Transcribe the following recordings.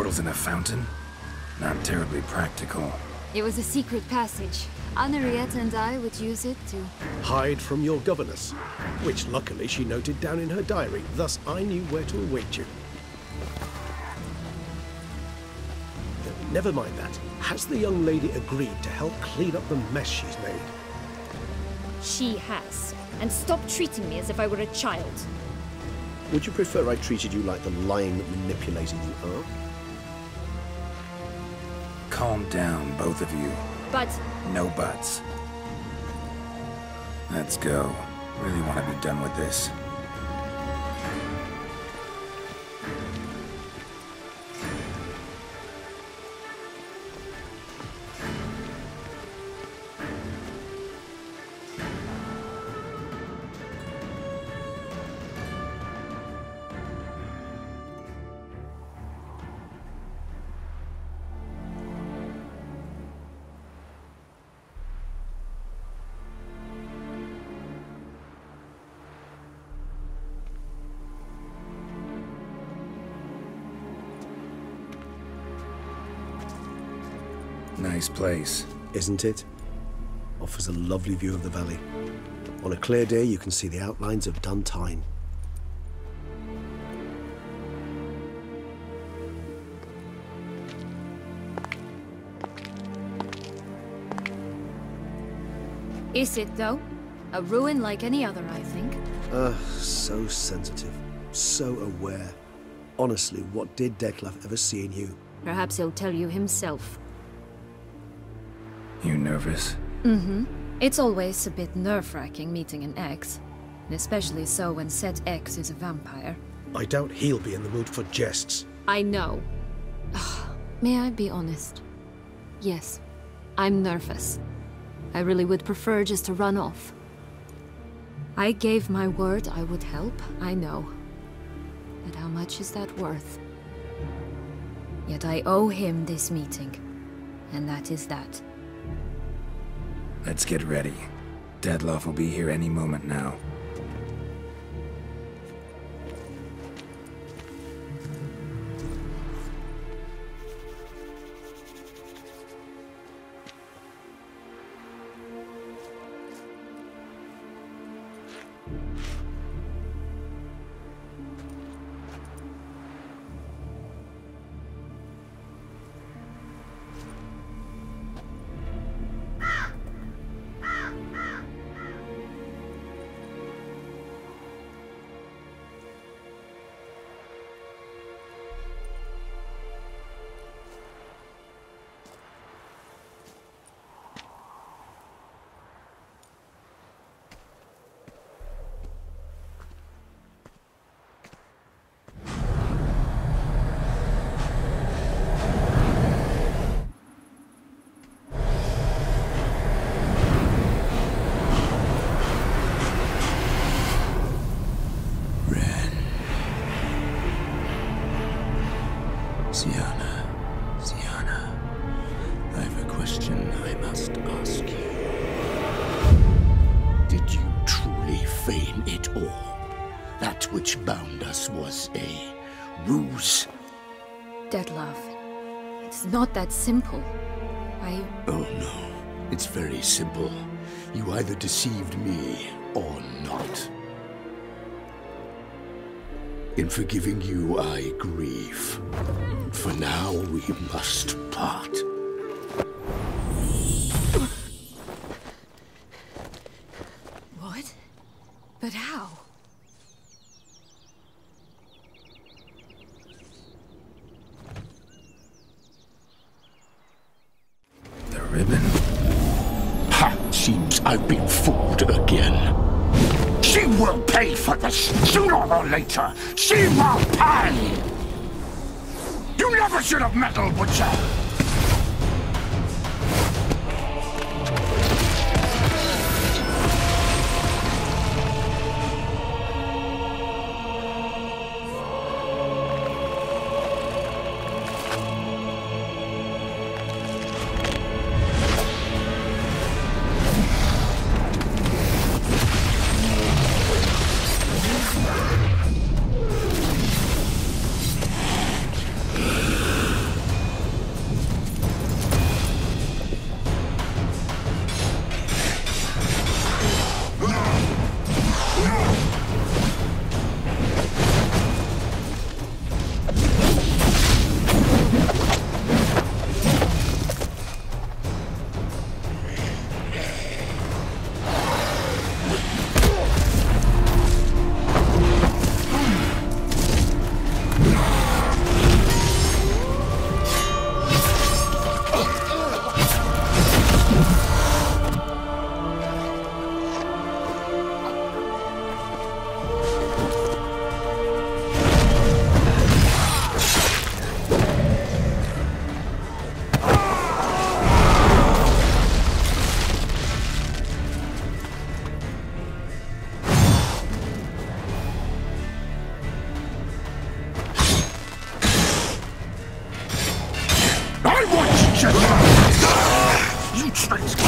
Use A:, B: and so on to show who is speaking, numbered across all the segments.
A: Portals in a fountain? Not terribly practical.
B: It was a secret passage. Henriette and I would use it to...
C: hide from your governess, which luckily she noted down in her diary, thus I knew where to await you. Never mind that. Has the young lady agreed to help clean up the mess she's made?
D: She has. And stop treating me as if I were a child.
C: Would you prefer I treated you like the lying manipulator you are?
A: Calm down, both of you.
D: But...
A: No buts. Let's go. Really want to be done with this. Nice place.
C: Isn't it? Offers a lovely view of the valley. On a clear day, you can see the outlines of Duntine.
B: Is it, though? A ruin like any other, I think.
C: So sensitive. So aware. Honestly, what did Dettlaff ever see in you?
B: Perhaps he'll tell you himself.
A: You nervous?
B: Mm-hmm. It's always a bit nerve-wracking meeting an ex. And especially so when said ex is a vampire.
C: I doubt he'll be in the mood for jests.
B: I know. May I be honest? Yes, I'm nervous. I really would prefer just to run off. I gave my word I would help, I know. But how much is that worth? Yet I owe him this meeting. And that is that.
A: Let's get ready. Dettlaff will be here any moment now.
E: Syanna, I have a question I must ask you. Did you truly feign it all? That which bound us was a ruse?
B: Dettlaff, it's not that simple.
E: Oh no, it's very simple. You either deceived me or not. In forgiving you, I grieve. For now, we must part.
B: What? But how?
A: The ribbon?
E: Ha! Seems I've been fooled again. She will pay for this, sooner or later! She will pay! You never should have meddled, Butcher! punishment!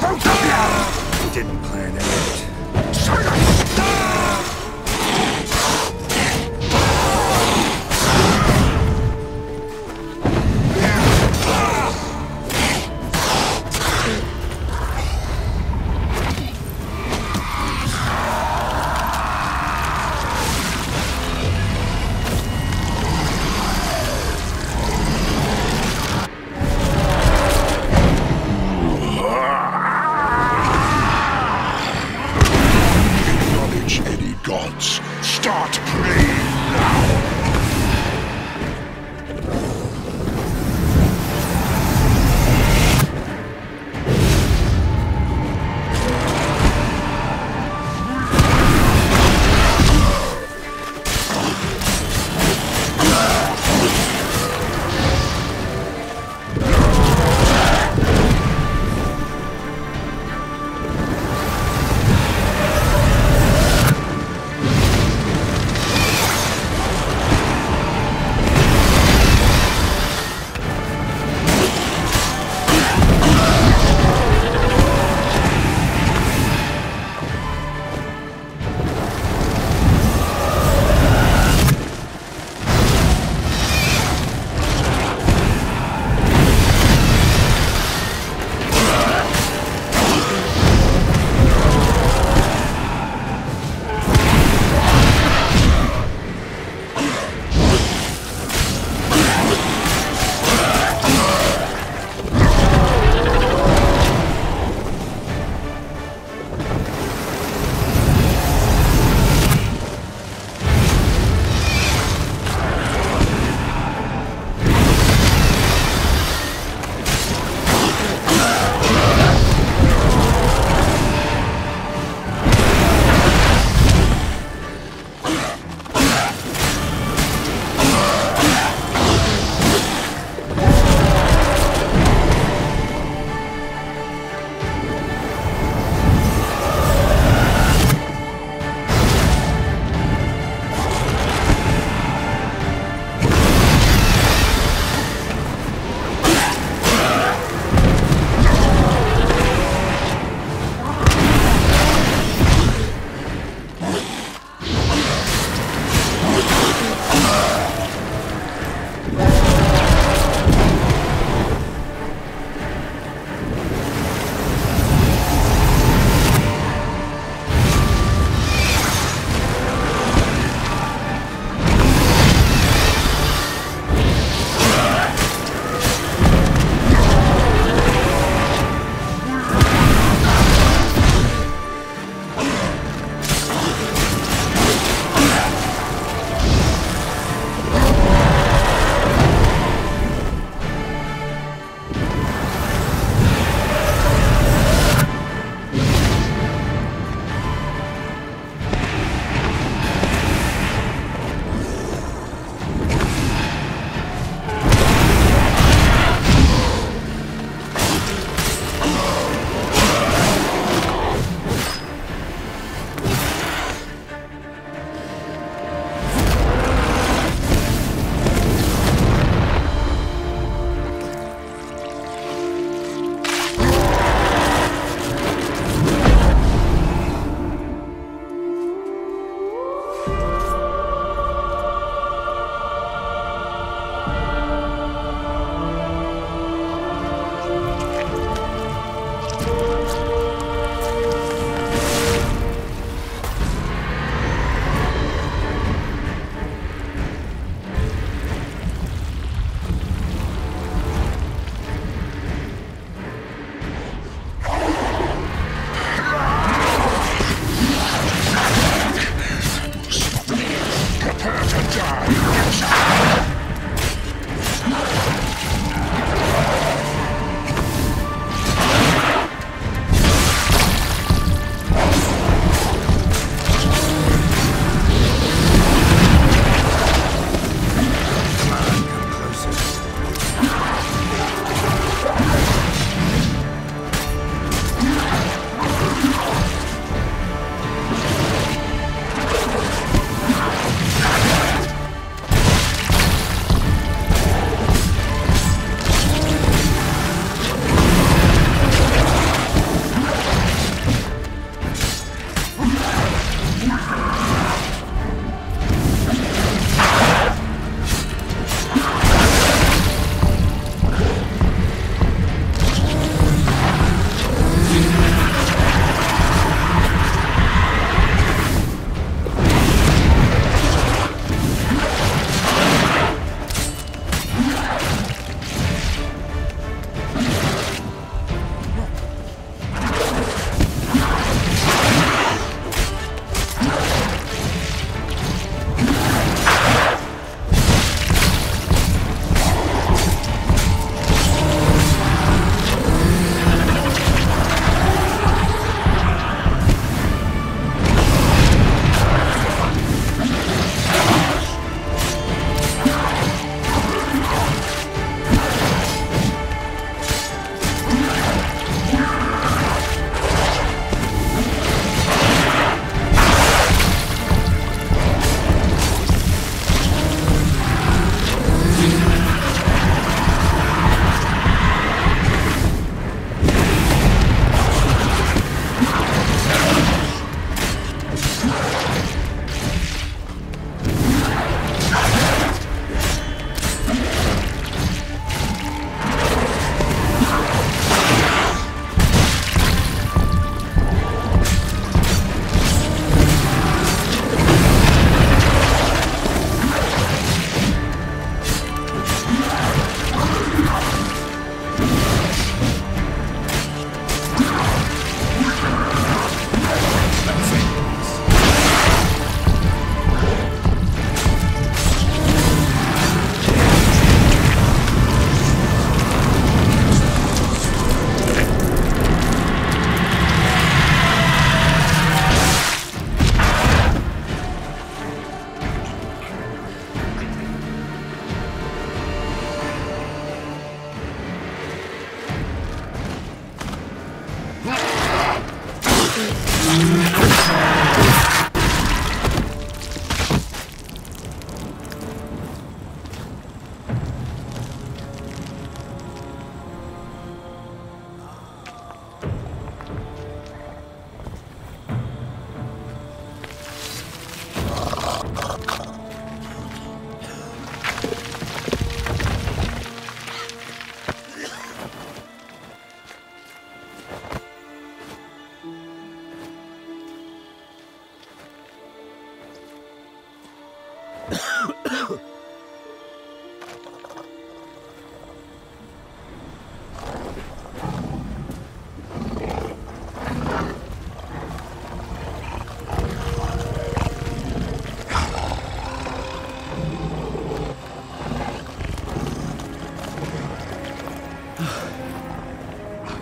E: Both of you!
A: Didn't plan it.
E: Silence! Start praying now!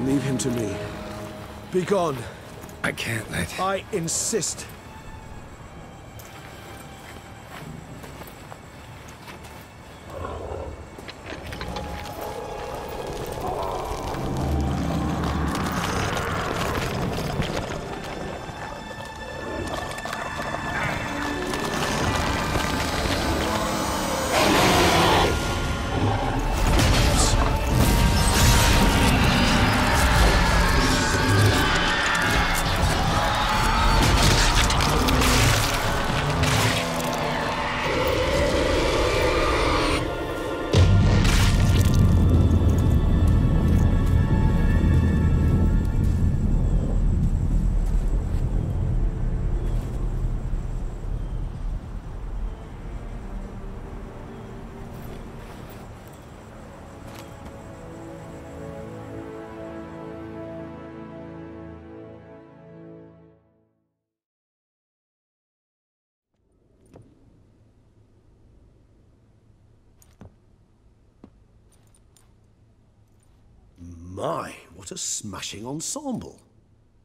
C: Leave him to me. Be gone.
A: I can't let...
C: I insist. My, what a smashing ensemble.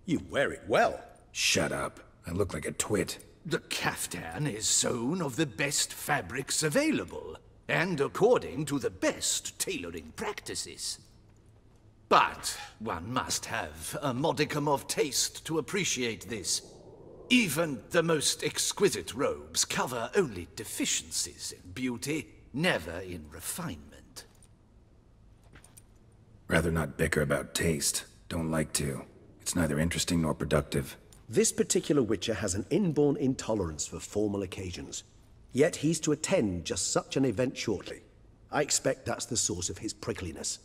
C: You wear it well.
A: Shut up. I look like a twit.
F: The caftan is sewn of the best fabrics available, and according to the best tailoring practices. But one must have a modicum of taste to appreciate this. Even the most exquisite robes cover only deficiencies in beauty, never in refinement.
A: Rather not bicker about taste. Don't like to. It's neither interesting nor productive.
C: This particular Witcher has an inborn intolerance for formal occasions. Yet he's to attend just such an event shortly. I expect that's the source of his prickliness.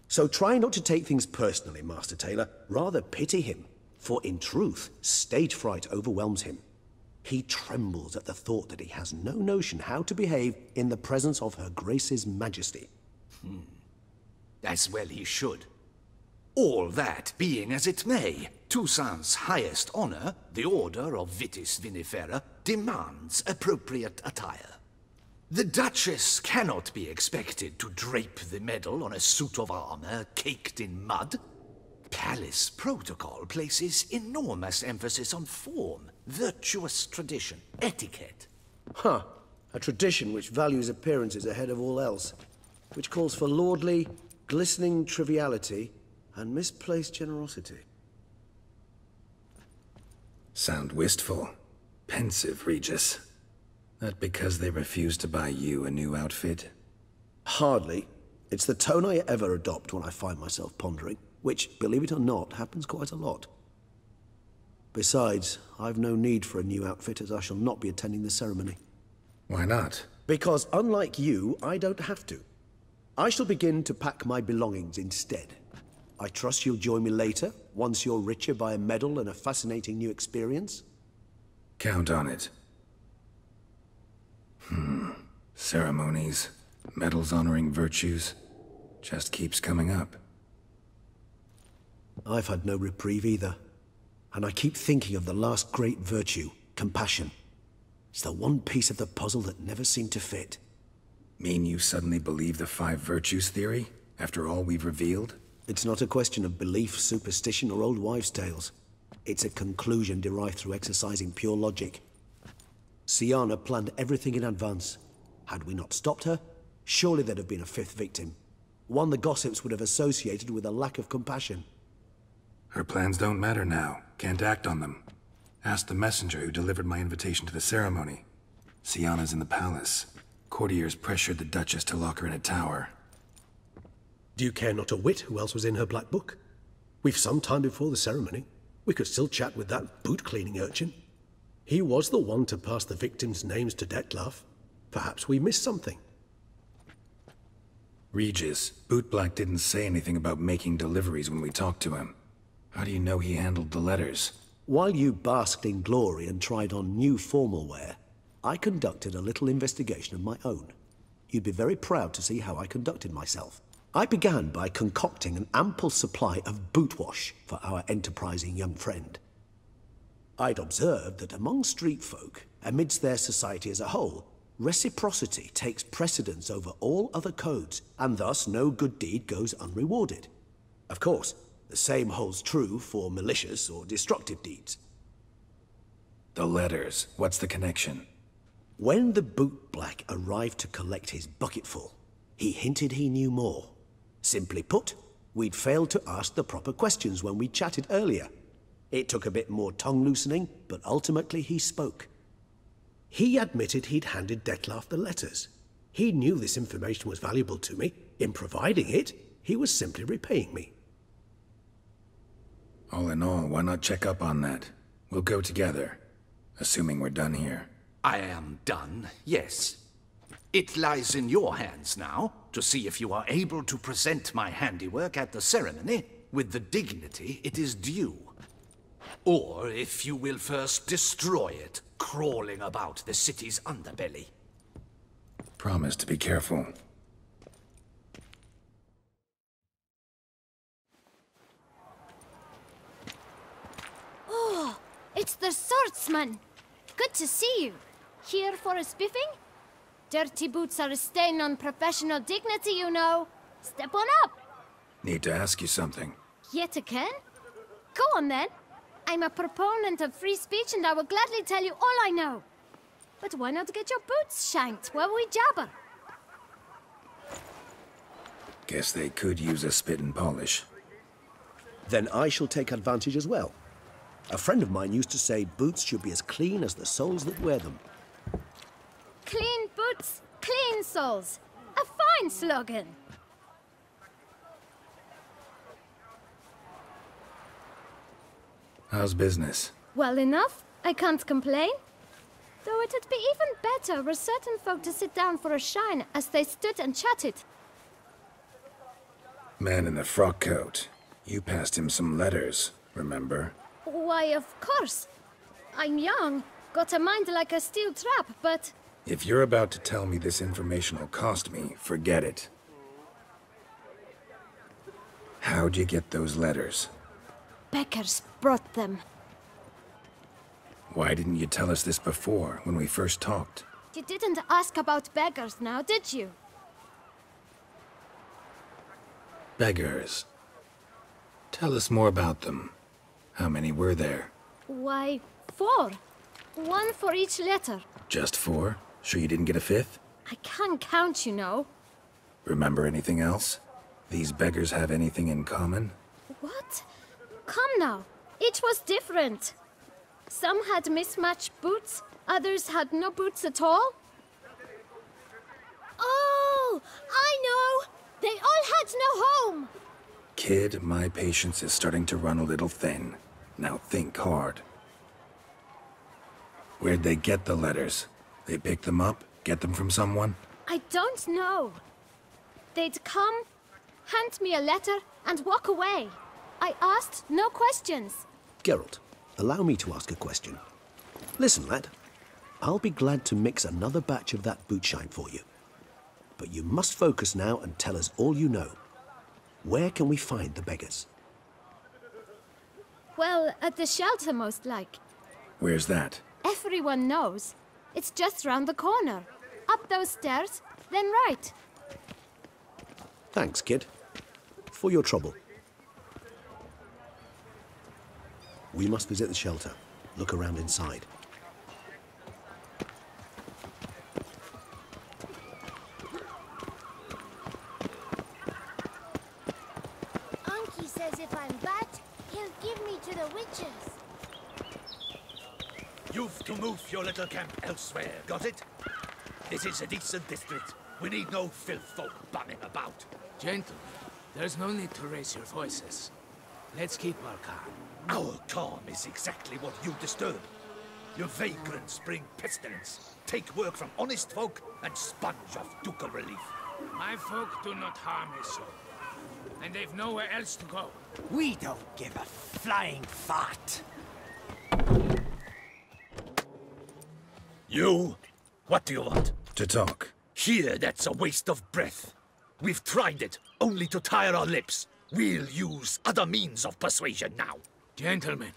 C: So try not to take things personally, Master Tailor. Rather pity him. For in truth, stage fright overwhelms him. He trembles at the thought that he has no notion how to behave in the presence of Her Grace's Majesty.
F: As well he should. All that being as it may, Toussaint's highest honor, the Order of Vitis Vinifera, demands appropriate attire. The Duchess cannot be expected to drape the medal on a suit of armor caked in mud. Palace protocol places enormous emphasis on form, virtuous tradition, etiquette.
C: Huh. A tradition which values appearances ahead of all else. Which calls for lordly, glistening triviality and misplaced generosity.
A: Sound wistful. Pensive, Regis. That because they refuse to buy you a new outfit?
C: Hardly. It's the tone I ever adopt when I find myself pondering, which, believe it or not, happens quite a lot. Besides, I've no need for a new outfit as I shall not be attending the ceremony.
A: Why not?
C: Because unlike you, I don't have to. I shall begin to pack my belongings instead. I trust you'll join me later, once you're richer by a medal and a fascinating new experience?
A: Count on it. Ceremonies, medals honoring virtues, just keeps coming up.
C: I've had no reprieve either. And I keep thinking of the last great virtue, compassion. It's the one piece of the puzzle that never seemed to fit.
A: Mean you suddenly believe the 5 virtues theory, after all we've revealed?
C: It's not a question of belief, superstition, or old wives' tales. It's a conclusion derived through exercising pure logic. Syanna planned everything in advance. Had we not stopped her, surely there'd have been a 5th victim. One the gossips would have associated with a lack of compassion.
A: Her plans don't matter now. Can't act on them. Ask the messenger who delivered my invitation to the ceremony. Syanna's in the palace. Courtiers pressured the Duchess to lock her in a tower.
C: Do you care not a whit who else was in her black book? We've some time before the ceremony. We could still chat with that boot-cleaning urchin. He was the one to pass the victims' names to Dettlaff. Perhaps we missed something.
A: Regis, Bootblack didn't say anything about making deliveries when we talked to him. How do you know he handled the letters?
C: While you basked in glory and tried on new formal wear, I conducted a little investigation of my own. You'd be very proud to see how I conducted myself. I began by concocting an ample supply of boot wash for our enterprising young friend. I'd observed that among street folk, amidst their society as a whole, reciprocity takes precedence over all other codes, and thus no good deed goes unrewarded. Of course, the same holds true for malicious or destructive deeds.
A: The letters, what's the connection?
C: When the bootblack arrived to collect his bucketful, he hinted he knew more. Simply put, we'd failed to ask the proper questions when we chatted earlier. It took a bit more tongue-loosening, but ultimately he spoke. He admitted he'd handed Dettlaff the letters. He knew this information was valuable to me. In providing it, he was simply repaying me.
A: All in all, why not check up on that? We'll go together, assuming we're done here.
F: I am done, yes. It lies in your hands now to see if you are able to present my handiwork at the ceremony with the dignity it is due. Or if you will first destroy it, crawling about the city's underbelly.
A: Promise to be careful.
D: Oh, it's the swordsman. Good to see you. Here for a spiffing? Dirty boots are a stain on professional dignity, you know. Step on up.
A: Need to ask you something.
D: Yet again? Go on then. I'm a proponent of free speech and I will gladly tell you all I know. But why not get your boots shanked while we jabber?
A: Guess they could use a spit and polish.
C: Then I shall take advantage as well. A friend of mine used to say boots should be as clean as the soles that wear them.
D: Clean boots, clean soles. A fine slogan.
A: How's business?
D: Well enough. I can't complain. Though it'd be even better were certain folk to sit down for a shine as they stood and chatted.
A: Man in the frock coat. You passed him some letters, remember?
D: Why, of course. I'm young, got a mind like a steel trap, but...
A: If you're about to tell me this information will cost me, forget it. How'd you get those letters?
D: Beggars brought them.
A: Why didn't you tell us this before, when we first talked?
D: You didn't ask about beggars now, did you?
A: Beggars. Tell us more about them. How many were there?
D: Why, 4. 1 for each letter.
A: Just 4? Sure you didn't get a 5th?
D: I can't count, you know.
A: Remember anything else? These beggars have anything in common?
D: What? Come now. Each was different. Some had mismatched boots, others had no boots at all. Oh, I know! They all had no home!
A: Kid, my patience is starting to run a little thin. Now think hard. Where'd they get the letters? They pick them up? Get them from someone?
D: I don't know. They'd come, hand me a letter, and walk away. I asked no questions.
C: Geralt, allow me to ask a question. Listen, lad. I'll be glad to mix another batch of that boot shine for you. But you must focus now and tell us all you know. Where can we find the beggars?
D: Well, at the shelter, most like.
A: Where's that?
D: Everyone knows. It's just round the corner. Up those stairs, then right.
C: Thanks, kid. For your trouble. We must visit the shelter. Look around inside.
G: Unky says if I'm bad, he'll give me to the witches.
F: You've to move your little camp elsewhere, got it? This is a decent district. We need no filth folk bumming about.
H: Gentlemen, there's no need to raise your voices. Let's keep our calm.
F: Our calm is exactly what you disturb. Your vagrants bring pestilence, take work from honest folk, and sponge off ducal relief.
H: My folk do not harm a soul, and they've nowhere else to go.
I: We don't give a flying fart.
F: You What do you want?
A: To talk.
F: Here, that's a waste of breath. We've tried it, only to tire our lips. We'll use other means of persuasion now.
H: Gentlemen,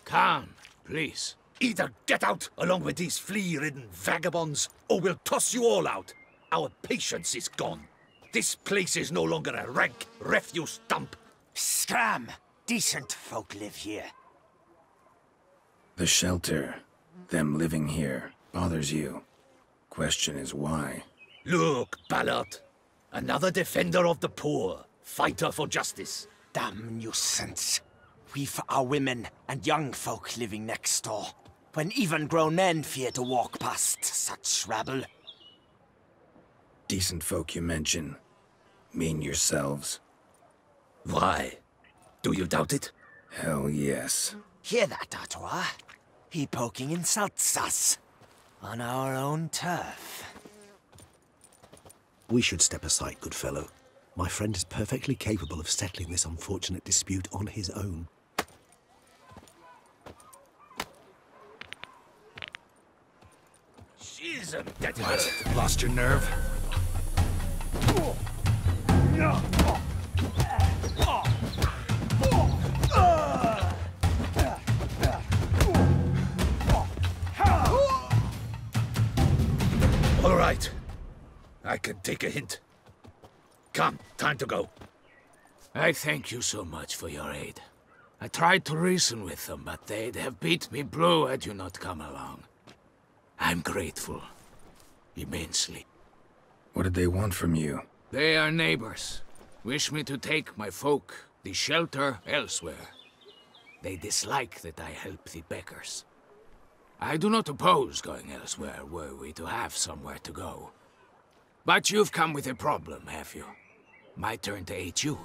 H: calm, please.
F: Either get out, along with these flea-ridden vagabonds, or we'll toss you all out. Our patience is gone. This place is no longer a rank refuse dump.
I: Scram! Decent folk live here.
A: The shelter, them living here, bothers you. Question is why?
F: Look, Ballard. Another defender of the poor. Fighter for justice.
I: Damn nuisance. We've our women and young folk living next door, when even grown men fear to walk past such rabble.
A: Decent folk you mention. Mean yourselves?
F: Why? Do you doubt it?
A: Hell yes.
I: Hear that, Artois? He poking insults us. On our own turf.
C: We should step aside, good fellow. My friend is perfectly capable of settling this unfortunate dispute on his own.
F: She's a dead
A: What? Lost your nerve?
F: All right. I can take a hint. Come, time to go.
H: I thank you so much for your aid. I tried to reason with them, but they'd have beat me blue had you not come along. I'm grateful. Immensely.
A: What did they want from you?
H: They are neighbors. Wish me to take my folk, the shelter, elsewhere. They dislike that I help the beggars. I do not oppose going elsewhere, were we to have somewhere to go. But you've come with a problem, have you? My turn to aid you.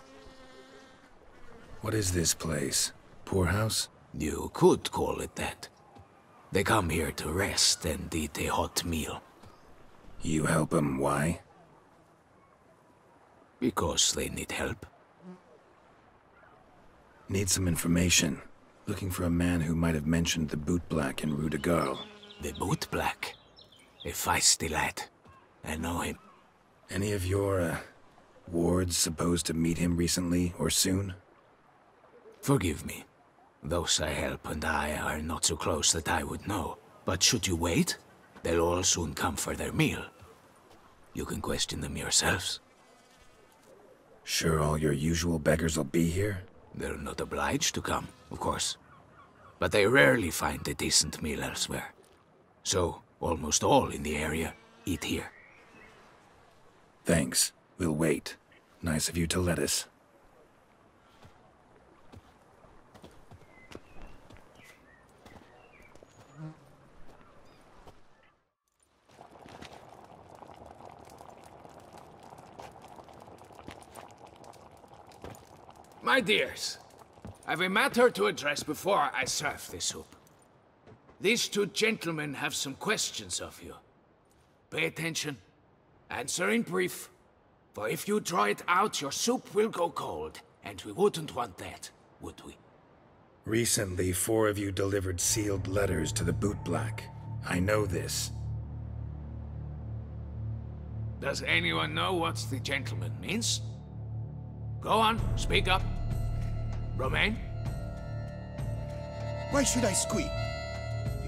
A: What is this place? Poorhouse?
H: You could call it that. They come here to rest and eat a hot meal.
A: You help them, why?
H: Because they need help.
A: Need some information. Looking for a man who might have mentioned the boot black in Rue de Garl.
H: The boot black? A feisty lad. I know him.
A: Any of your, wards supposed to meet him recently or soon?
H: Forgive me. Those I help and I are not so close that I would know. But should you wait, they'll all soon come for their meal. You can question them yourselves.
A: Sure all your usual beggars will be here?
H: They're not obliged to come, of course. But they rarely find a decent meal elsewhere. So, almost all in the area eat here.
A: Thanks. We'll wait. Nice of you to let us.
H: My dears, I've a matter to address before I serve the soup. These two gentlemen have some questions of you. Pay attention. Answer in brief. For if you draw it out, your soup will go cold. And we wouldn't want that, would we?
A: Recently, 4 of you delivered sealed letters to the boot black. I know this.
H: Does anyone know what the gentleman means? Go on, speak up. Romain?
J: Why should I squeak?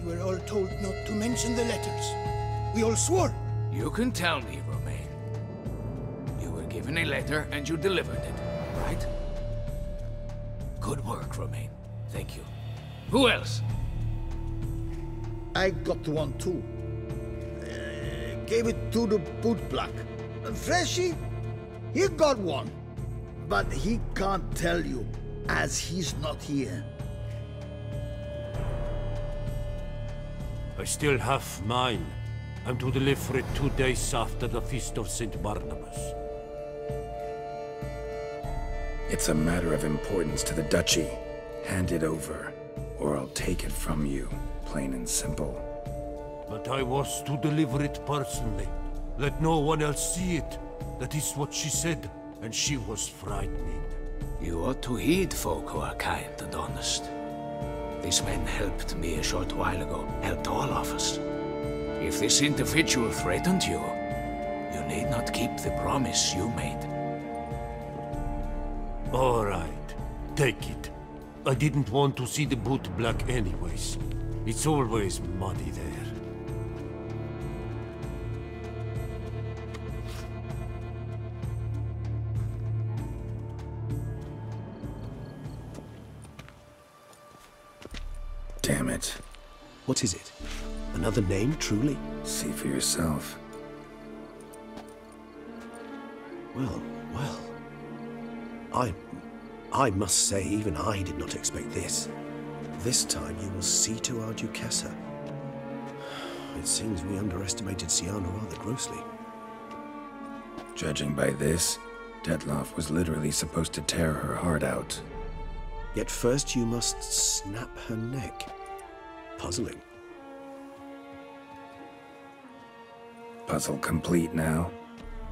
J: We were all told not to mention the letters. We all swore.
H: You can tell me, Romain. You were given a letter and you delivered it, right? Good work, Romain. Thank you. Who else?
K: I got one too. Gave it to the boot black. Freshy, he got one. But he can't tell you, as he's not here.
L: I still have mine. I'm to deliver it 2 days after the Feast of St. Barnabas.
A: It's a matter of importance to the Duchy. Hand it over, or I'll take it from you, plain and simple.
L: But I was to deliver it personally. Let no one else see it. That is what she said, and she was frightening.
H: You ought to heed folk who are kind and honest. These men helped me a short while ago, helped all of us. If this individual threatened you, you need not keep the promise you made.
L: All right, take it. I didn't want to see the boot black anyways. It's always muddy there.
A: Damn it.
C: What is it? Another name, truly?
A: See for yourself.
C: Well, well. I must say, even I did not expect this. This time you will see to our Duchessa. It seems we underestimated Syanna rather grossly.
A: Judging by this, Dettlaff was literally supposed to tear her heart out.
C: Yet first you must snap her neck. Puzzling.
A: Puzzle complete now?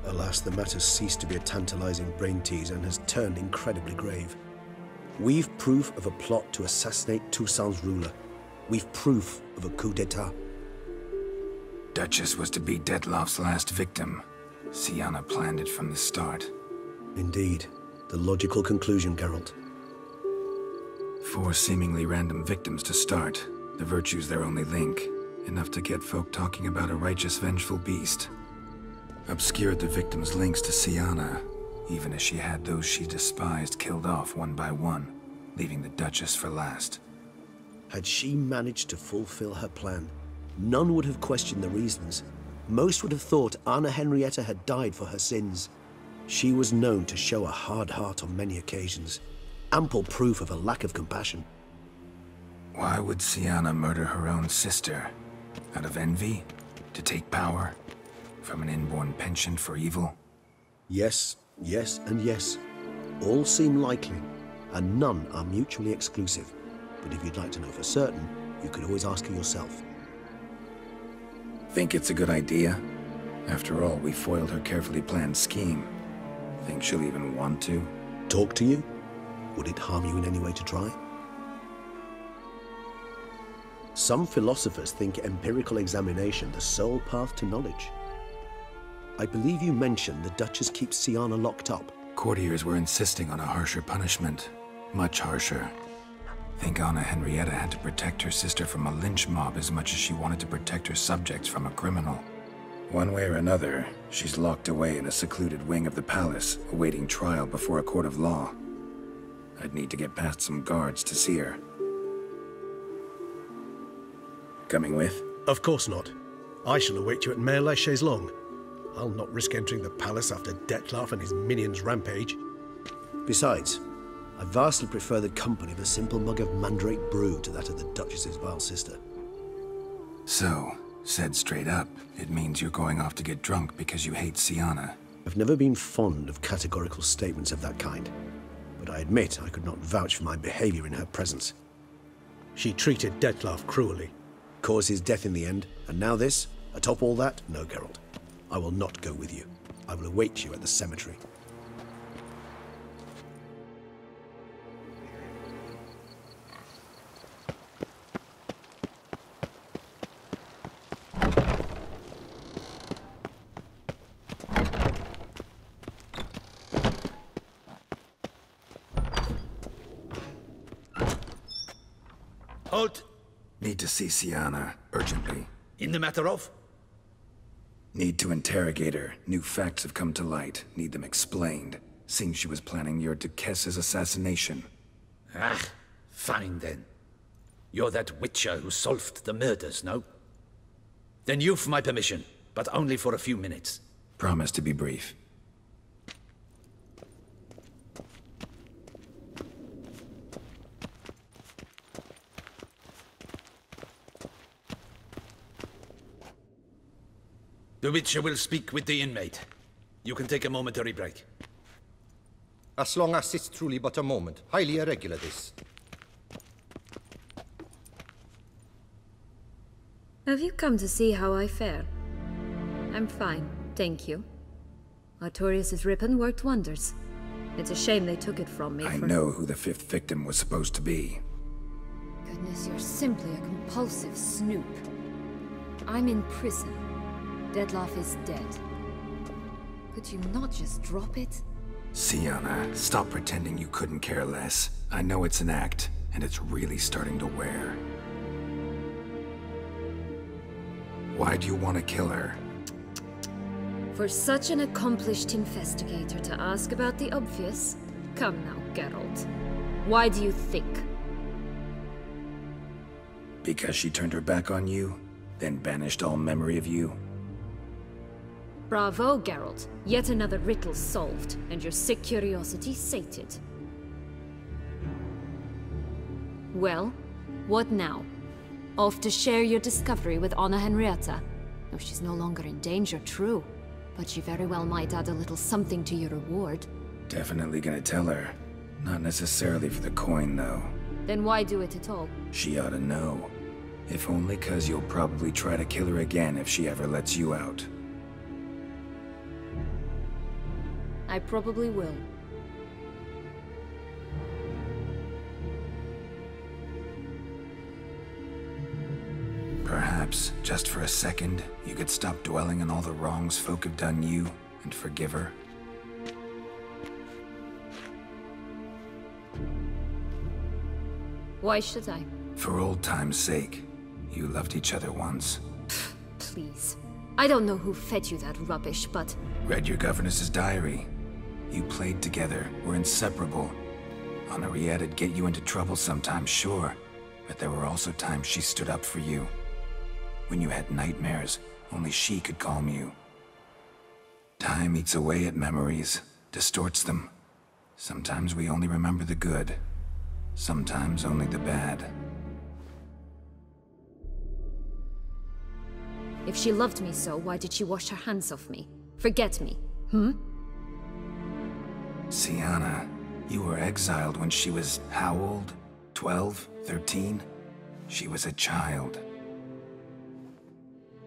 C: Alas, the matter's ceased to be a tantalizing brain tease and has turned incredibly grave. We've proof of a plot to assassinate Toussaint's ruler. We've proof of a coup d'etat.
A: Duchess was to be Dettlaff's last victim. Syanna planned it from the start.
C: Indeed. The logical conclusion, Geralt.
A: 4 seemingly random victims to start. The virtue's their only link. Enough to get folk talking about a righteous, vengeful beast. Obscured the victims' links to Syanna, even as she had those she despised killed off one by one, leaving the Duchess for last.
C: Had she managed to fulfill her plan, none would have questioned the reasons. Most would have thought Anna Henrietta had died for her sins. She was known to show a hard heart on many occasions. Ample proof of a lack of compassion.
A: Why would Syanna murder her own sister? Out of envy? To take power? From an inborn penchant for evil?
C: Yes, yes, and yes. All seem likely, and none are mutually exclusive. But if you'd like to know for certain, you could always ask her yourself.
A: Think it's a good idea? After all, we foiled her carefully planned scheme. Think she'll even want to?
C: Talk to you? Would it harm you in any way to try? Some philosophers think empirical examination the sole path to knowledge. I believe you mentioned the Duchess keeps Syanna locked up.
A: Courtiers were insisting on a harsher punishment. Much harsher. Think Anna Henrietta had to protect her sister from a lynch mob as much as she wanted to protect her subjects from a criminal. One way or another, she's locked away in a secluded wing of the palace, awaiting trial before a court of law. I'd need to get past some guards to see her. Coming with?
C: Of course not. I shall await you at Mare la Chaise-Longue. I'll not risk entering the palace after Dettlaff and his minions rampage. Besides, I vastly prefer the company of a simple mug of mandrake brew to that of the Duchess's vile sister.
A: So, said straight up, it means you're going off to get drunk because you hate Syanna.
C: I've never been fond of categorical statements of that kind, but I admit I could not vouch for my behavior in her presence. She treated Dettlaff cruelly, caused his death in the end, and now this? Atop all that? No, Geralt. I will not go with you. I will await you at the cemetery.
F: Halt!
A: Need to see Syanna, urgently.
F: In the matter of?
A: Need to interrogate her. New facts have come to light. Need them explained. Seems she was planning your Duchess's assassination.
F: Ah, fine then. You're that witcher who solved the murders, no? Then you've my permission, but only for a few minutes.
A: Promise to be brief.
F: The Witcher will speak with the inmate. You can take a momentary break.
M: As long as it's truly but a moment. Highly irregular, this.
B: Have you come to see how I fare? I'm fine, thank you. Artorius' ribbon worked wonders. It's a shame they took it from me.
A: I know who the 5th victim was supposed to be.
B: Goodness, you're simply a compulsive snoop. I'm in prison. Dettlaff is dead. Could you not just drop it?
A: Syanna, stop pretending you couldn't care less. I know it's an act, and it's really starting to wear. Why do you want to kill her?
B: For such an accomplished investigator to ask about the obvious? Come now, Geralt. Why do you think?
A: Because she turned her back on you, then banished all memory of you?
B: Bravo, Geralt. Yet another riddle solved, and your sick curiosity sated. Well, what now? Off to share your discovery with Anna Henrietta? No, she's no longer in danger, true. But she very well might add a little something to your reward.
A: Definitely gonna tell her. Not necessarily for the coin, though.
B: Then why do it at all?
A: She ought to know. If only 'cause you'll probably try to kill her again if she ever lets you out.
B: I probably will.
A: Perhaps, just for a second, you could stop dwelling on all the wrongs folk have done you and forgive her.
B: Why should I?
A: For old time's sake. You loved each other once.
B: Please. I don't know who fed you that rubbish, but...
A: Read your governess's diary. You played together, were inseparable. Henriette'd get you into trouble sometimes, sure. But there were also times she stood up for you. When you had nightmares, only she could calm you. Time eats away at memories, distorts them. Sometimes we only remember the good. Sometimes only the bad.
B: If she loved me so, why did she wash her hands off me? Forget me, hmm?
A: Syanna, you were exiled when she was how old? 12? 13? She was a child.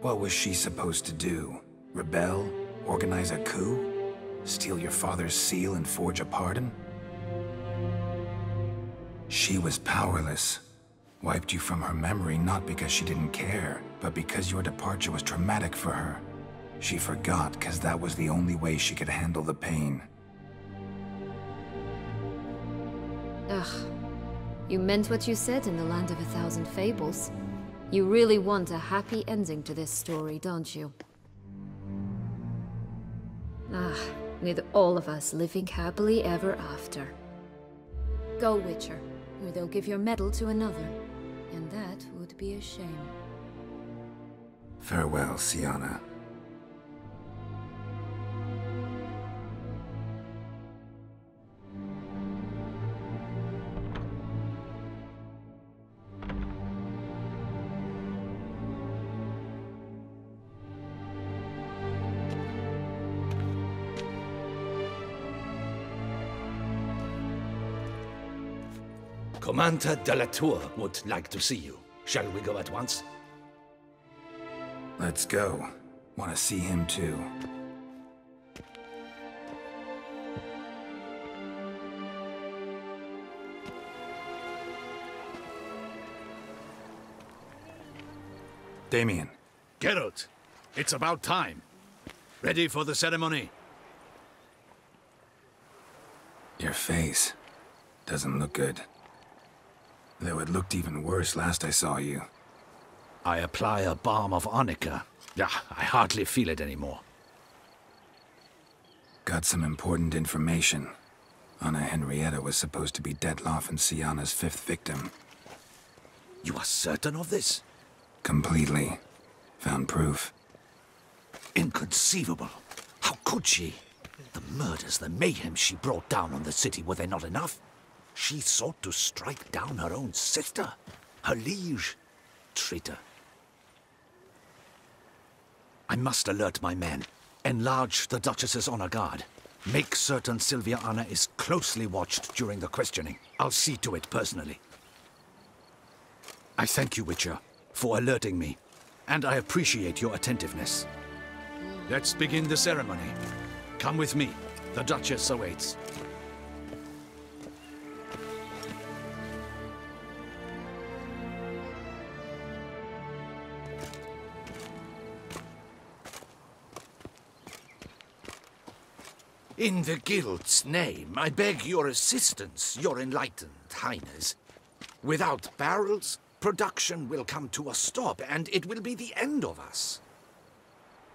A: What was she supposed to do? Rebel? Organize a coup? Steal your father's seal and forge a pardon? She was powerless. Wiped you from her memory not because she didn't care, but because your departure was traumatic for her. She forgot because that was the only way she could handle the pain.
B: Ugh. You meant what you said in the land of 1,000 fables. You really want a happy ending to this story, don't you? Ah, with all of us living happily ever after. Go, Witcher, or they'll give your medal to another. And that would be a shame.
A: Farewell, Syanna.
F: Commander de la Tour would like to see you. Shall we go at once?
A: Let's go. Want to see him too. Damien.
H: Geralt, it's about time. Ready for the ceremony?
A: Your face doesn't look good. Though it looked even worse last I saw you.
H: I apply a balm of arnica. Yeah, I hardly feel it anymore.
A: Got some important information. Anna Henrietta was supposed to be Dettlaff and Syanna's 5th victim.
F: You are certain of this?
A: Completely. Found proof.
F: Inconceivable. How could she? The murders, the mayhem she brought down on the city, were they not enough? She sought to strike down her own sister, her liege. Traitor. I must alert my men. Enlarge the Duchess's honor guard. Make certain Sylvia Anna is closely watched during the questioning. I'll see to it personally. I thank you, Witcher, for alerting me, and I appreciate your attentiveness. Let's begin the ceremony. Come with me. The Duchess awaits. In the Guild's name, I beg your assistance, your enlightened highness. Without barrels, production will come to a stop, and it will be the end of us.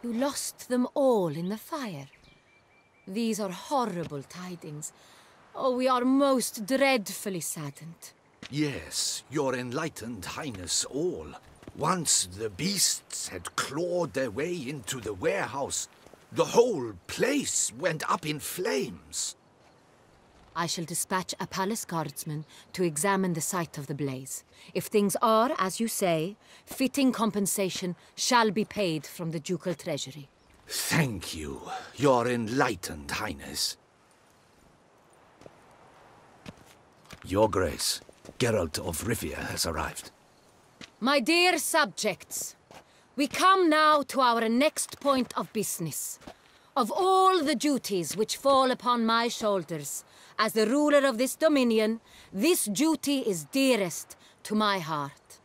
B: You lost them all in the fire. These are horrible tidings. Oh, we are most dreadfully saddened.
F: Yes, your enlightened highness all. Once the beasts had clawed their way into the warehouse, the whole place went up in flames.
B: I shall dispatch a palace guardsman to examine the site of the blaze. If things are, as you say, fitting compensation shall be paid from the ducal treasury.
F: Thank you, your enlightened highness. Your Grace, Geralt of Rivia has arrived.
B: My dear subjects, we come now to our next point of business. Of all the duties which fall upon my shoulders, as the ruler of this dominion, this duty is dearest to my heart.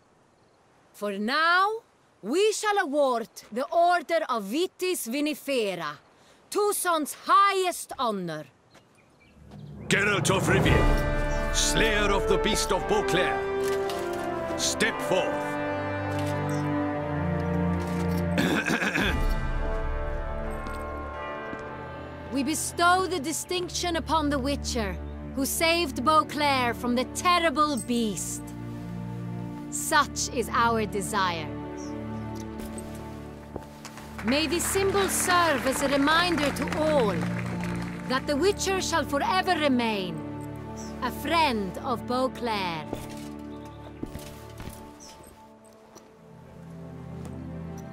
B: For now, we shall award the Order of Vitis Vinifera, Toussaint's highest honor.
N: Geralt of Rivia, Slayer of the Beast of Beauclair, step forth.
B: We bestow the distinction upon the Witcher, who saved Beauclair from the terrible beast. Such is our desire. May this symbol serve as a reminder to all that the Witcher shall forever remain a friend of Beauclair.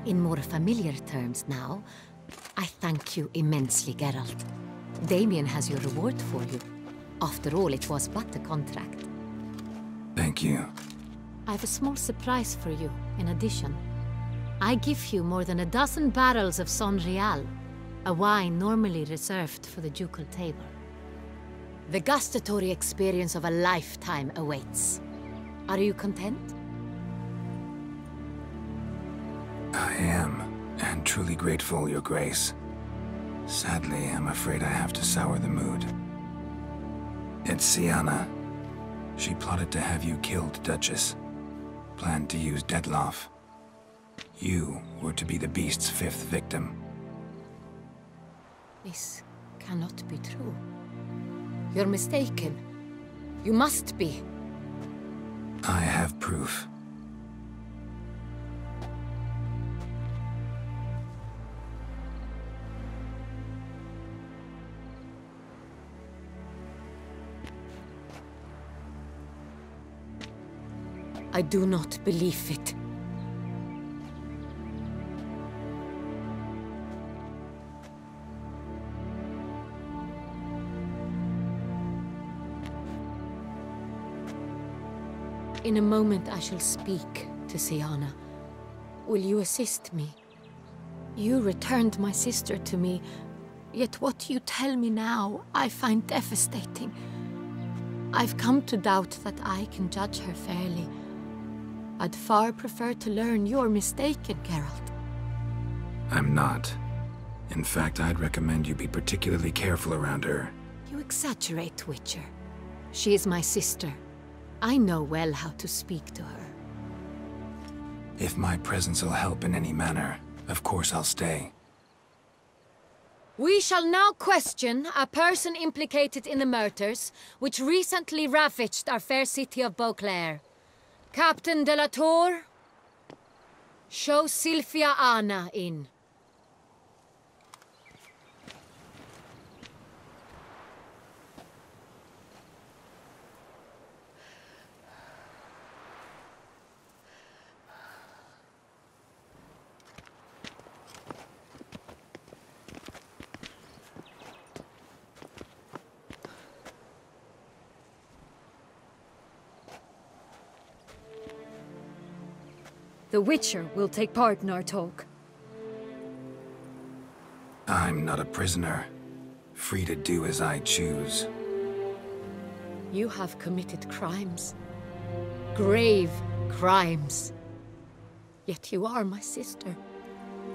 B: In more familiar terms now, I thank you immensely, Geralt. Damien has your reward for you. After all, it was but a contract.
A: Thank you.
B: I have a small surprise for you, in addition. I give you more than a dozen barrels of Sonreal, a wine normally reserved for the ducal table. The gustatory experience of a lifetime awaits. Are you content?
A: I am, and truly grateful, Your Grace. Sadly, I'm afraid I have to sour the mood. It's Syanna. She plotted to have you killed, Duchess. Planned to use Dettlaff. You were to be the beast's fifth victim.
B: This cannot be true. You're mistaken. You must be.
A: I have proof.
B: I do not believe it. In a moment I shall speak to Syanna. Will you assist me? You returned my sister to me, yet what you tell me now I find devastating. I've come to doubt that I can judge her fairly. I'd far prefer to learn you're mistaken, Geralt.
A: I'm not. In fact, I'd recommend you be particularly careful around her.
B: You exaggerate, Witcher. She is my sister. I know well how to speak to her.
A: If my presence will help in any manner, of course I'll stay.
B: We shall now question a person implicated in the murders which recently ravaged our fair city of Beauclair. Captain de la Tour, show Sylvia Anna in.
O: The Witcher will take part in our talk.
A: I'm not a prisoner, free to do as I choose.
B: You have committed crimes. Grave crimes. Yet you are my sister,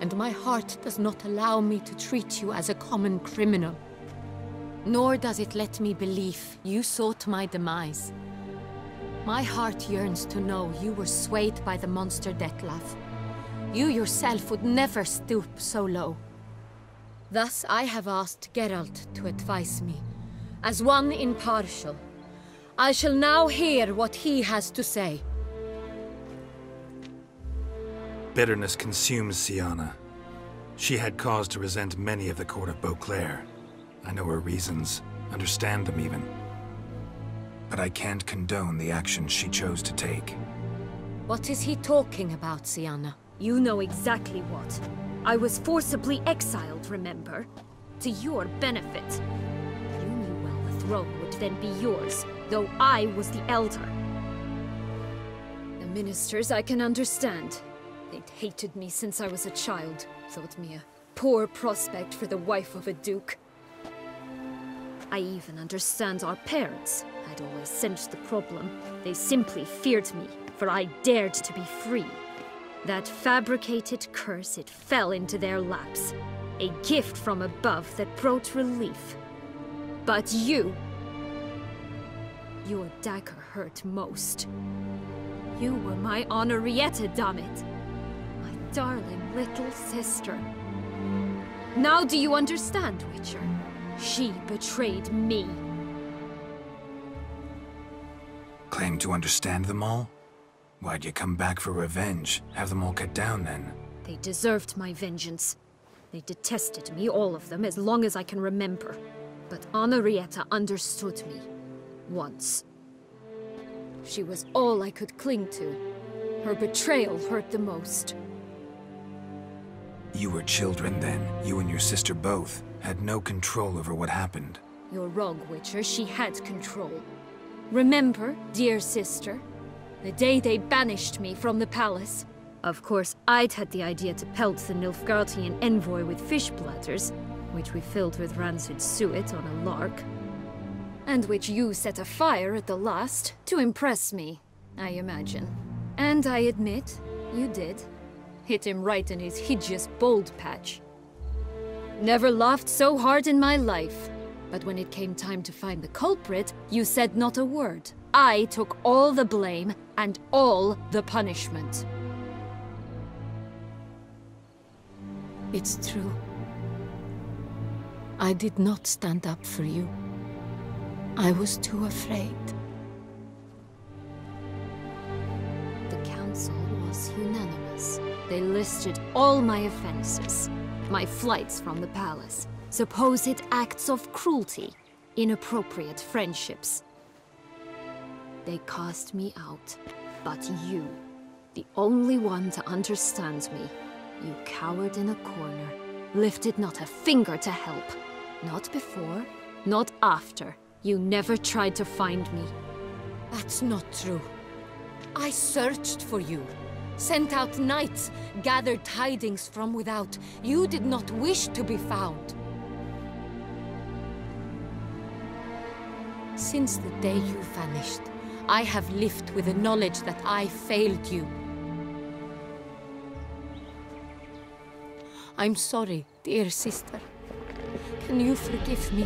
B: and my heart does not allow me to treat you as a common criminal. Nor does it let me believe you sought my demise. My heart yearns to know you were swayed by the monster Dettlaff. You yourself would never stoop so low. Thus I have asked Geralt to advise me, as one impartial. I shall now hear what he has to say.
A: Bitterness consumes Syanna. She had cause to resent many of the court of Beauclair. I know her reasons, understand them even. But I can't condone the actions she chose to take.
B: What is he talking about, Syanna?
O: You know exactly what. I was forcibly exiled, remember? To your benefit. You knew well the throne would then be yours, though I was the elder. The ministers I can understand. They'd hated me since I was a child, thought me a poor prospect for the wife of a duke. I even understand our parents. I'd always sensed the problem. They simply feared me, for I dared to be free. That fabricated curse, it fell into their laps. A gift from above that brought relief. But you... your dagger hurt most. You were my Henrietta, damn it. My darling little sister. Now do you understand, Witcher? She betrayed me.
A: Claim to understand them all? Why'd you come back for revenge? Have them all cut down, then?
O: They deserved my vengeance. They detested me, all of them, as long as I can remember. But Henrietta understood me. Once. She was all I could cling to. Her betrayal hurt the most.
A: You were children then. You and your sister both had no control over what happened.
O: You're wrong, Witcher. She had control. Remember, dear sister? The day they banished me from the palace. Of course, I'd had the idea to pelt the Nilfgaardian envoy with fish bladders, which we filled with rancid suet on a lark. And which you set afire at the last, to impress me, I imagine. And I admit, you did. Hit him right in his hideous bald patch. Never laughed so hard in my life. But when it came time to find the culprit, you said not a word. I took all the blame and all the punishment.
B: It's true. I did not stand up for you. I was too afraid.
O: The council was unanimous. They listed all my offenses. My flights from the palace. Supposed acts of cruelty. Inappropriate friendships. They cast me out. But you, the only one to understand me, you cowered in a corner, lifted not a finger to help. Not before, not after. You never tried to find me.
B: That's not true. I searched for you, sent out knights, gathered tidings from without. You did not wish to be found. Since the day you vanished, I have lived with the knowledge that I failed you. I'm sorry, dear sister. Can you forgive me?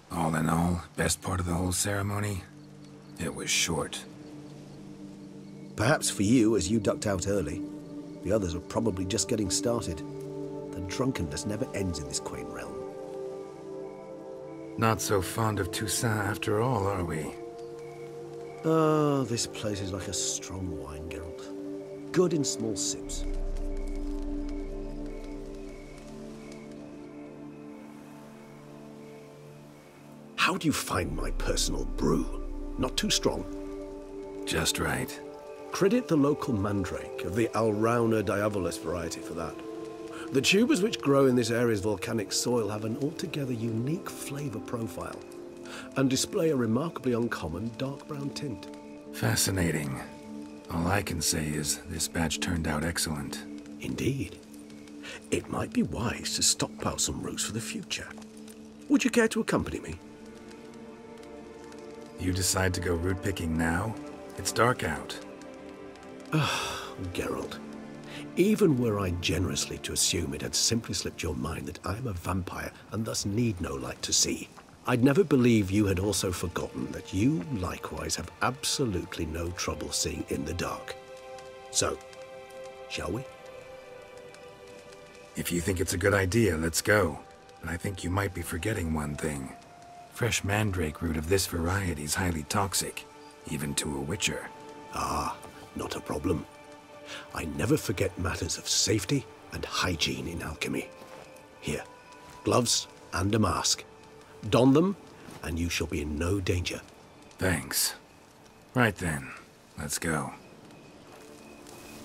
A: All in all, best part of the whole ceremony? It was short.
C: Perhaps for you, as you ducked out early. The others are probably just getting started. The drunkenness never ends in this quaint realm.
A: Not so fond of Toussaint after all, are we?
C: Oh, this place is like a strong wine, Geralt. Good in small sips. How do you find my personal brew? Not too strong?
A: Just right.
C: Credit the local mandrake of the Alrauna diabolus variety for that. The tubers which grow in this area's volcanic soil have an altogether unique flavour profile and display a remarkably uncommon dark brown tint.
A: Fascinating. All I can say is this batch turned out excellent.
C: Indeed. It might be wise to stockpile some roots for the future. Would you care to accompany me?
A: You decide to go root picking now? It's dark out.
C: Geralt. Even were I generously to assume it had simply slipped your mind that I am a vampire and thus need no light to see, I'd never believe you had also forgotten that you likewise have absolutely no trouble seeing in the dark. So, shall we?
A: If you think it's a good idea, let's go. But I think you might be forgetting one thing. Fresh mandrake root of this variety is highly toxic, even to a witcher.
C: Ah, not a problem. I never forget matters of safety and hygiene in alchemy. Here, gloves and a mask. Don them, and you shall be in no danger.
A: Thanks. Right then, let's go.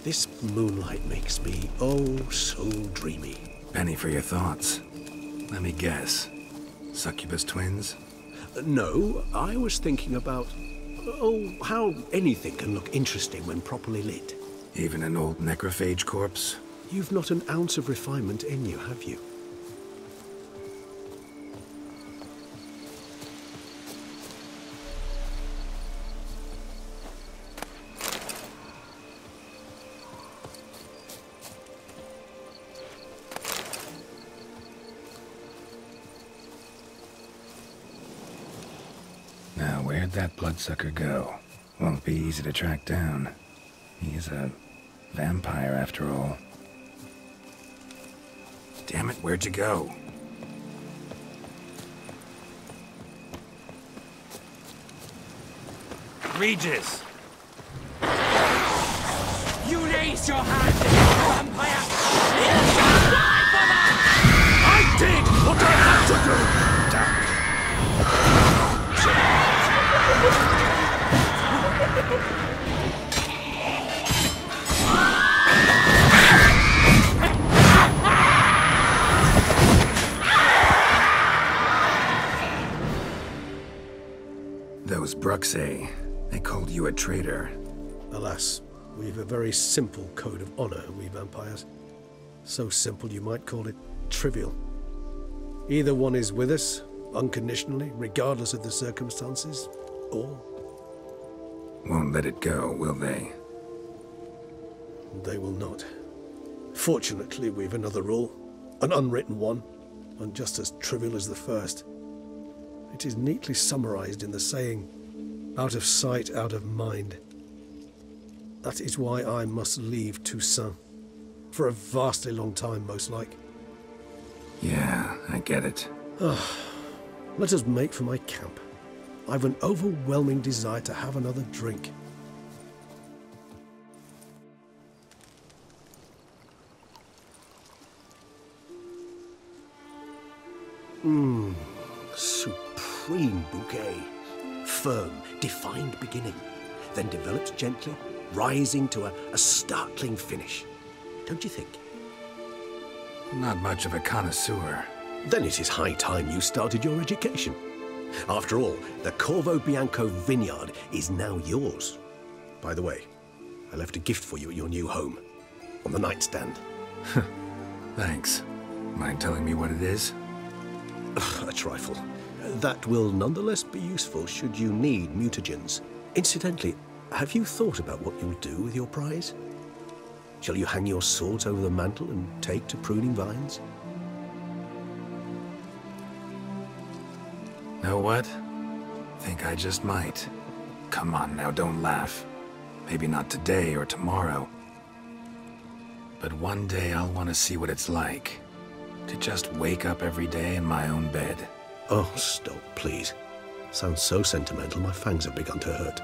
C: This moonlight makes me, oh, so dreamy.
A: Penny for your thoughts. Let me guess. Succubus twins?
C: No, I was thinking about, oh, how anything can look interesting when properly lit.
A: Even an old necrophage corpse?
C: You've not an ounce of refinement in you, have you?
A: Now, where'd that bloodsucker go? Won't be easy to track down. He's a vampire, after all. Damn it, where'd you go?
I: Regis! You raise your hand to the vampire! You shall die for that!
E: I did what I had to do! Damn.
A: Those Bruxae, they called you a traitor.
C: Alas, we've a very simple code of honor, we vampires. So simple you might call it trivial. Either one is with us, unconditionally, regardless of the circumstances, or...
A: Won't let it go, will they?
C: They will not. Fortunately, we've another rule, an unwritten one, and just as trivial as the first. It is neatly summarized in the saying, out of sight, out of mind. That is why I must leave Toussaint. For a vastly long time, most like.
A: Yeah, I get it.
C: Let us make for my camp. I've an overwhelming desire to have another drink. Supreme bouquet. Firm, defined beginning, then develops gently, rising to a startling finish. Don't you think?
A: Not much of a connoisseur.
C: Then it is high time you started your education. After all, the Corvo Bianco vineyard is now yours. By the way, I left a gift for you at your new home, on the nightstand.
A: Thanks. Mind telling me what it is?
C: A trifle. That will nonetheless be useful should you need mutagens. Incidentally, have you thought about what you'll do with your prize? Shall you hang your swords over the mantle and take to pruning vines?
A: Know what? Think I just might. Come on now, don't laugh. Maybe not today or tomorrow. But one day I'll want to see what it's like. To just wake up every day in my own bed.
C: Oh, stop, please. Sounds so sentimental my fangs have begun to hurt.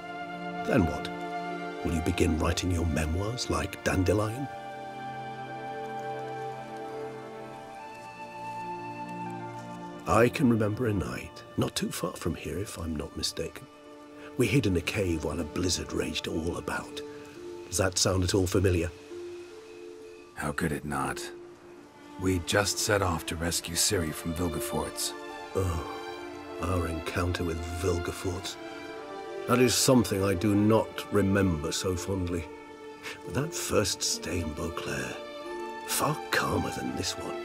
C: Then what? Will you begin writing your memoirs like Dandelion? I can remember a night, not too far from here if I'm not mistaken. We hid in a cave while a blizzard raged all about. Does that sound at all familiar?
A: How could it not? We just set off to rescue Ciri from Vilgefortz.
C: Oh, our encounter with Vilgefortz. That is something I do not remember so fondly. But that first stay in Beauclair, far calmer than this one.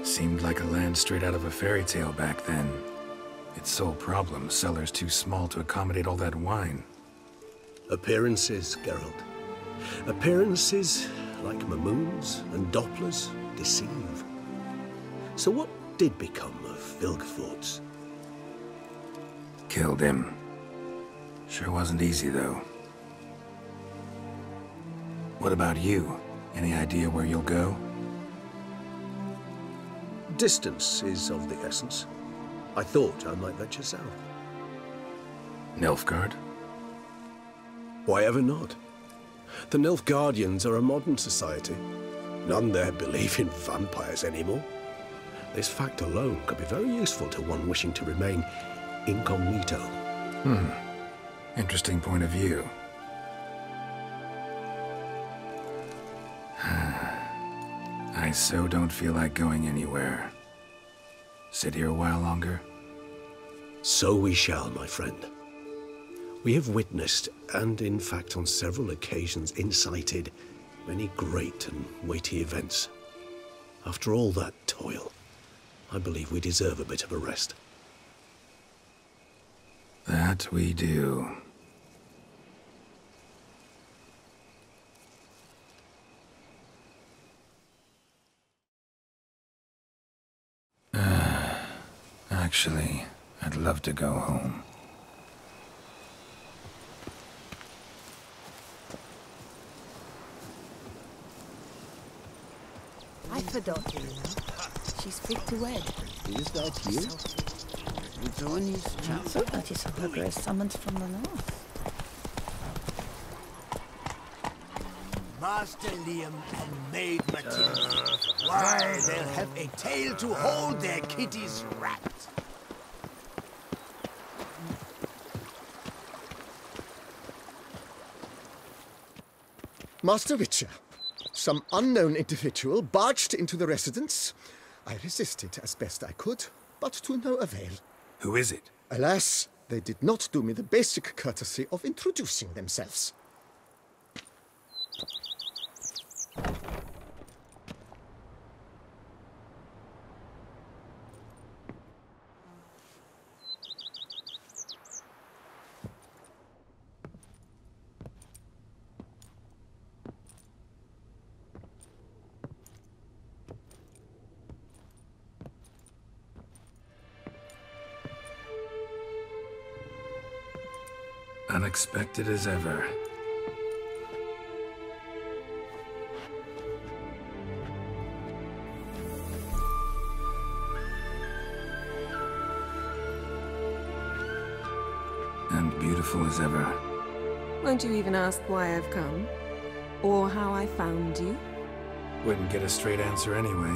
A: Seemed like a land straight out of a fairy tale back then. Its sole problem, cellars too small to accommodate all that wine.
C: Appearances, Geralt. Appearances, like Mamoons and Dopplers, deceive. So what did become of Vilgefortz?
A: Killed him. Sure wasn't easy, though. What about you? Any idea where you'll go?
C: Distance is of the essence. I thought I might venture south.
A: Nilfgaard?
C: Why ever not? The Nilfgaardians are a modern society. None there believe in vampires anymore. This fact alone could be very useful to one wishing to remain incognito.
A: Interesting point of view. I so don't feel like going anywhere. Sit here a while longer?
C: So we shall, my friend. We have witnessed, and in fact on several occasions incited, many great and weighty events. After all that toil, I believe we deserve a bit of a rest.
A: That we do. Actually, I'd love to go home.
P: I forgot you, She's fit to wed.
K: Is that you? It's on his chap.
P: So that is her grace summons from the north.
I: Master Liam and Maid Matilda. Why, they'll have a tail to hold their kitties wrapped.
Q: Master Witcher, some unknown individual barged into the residence. I resisted as best I could, but to no avail.
A: Who is it?
Q: Alas, they did not do me the basic courtesy of introducing themselves.
A: Unexpected as ever. And beautiful as ever.
R: Won't you even ask why I've come? Or how I found you?
A: Wouldn't get a straight answer anyway.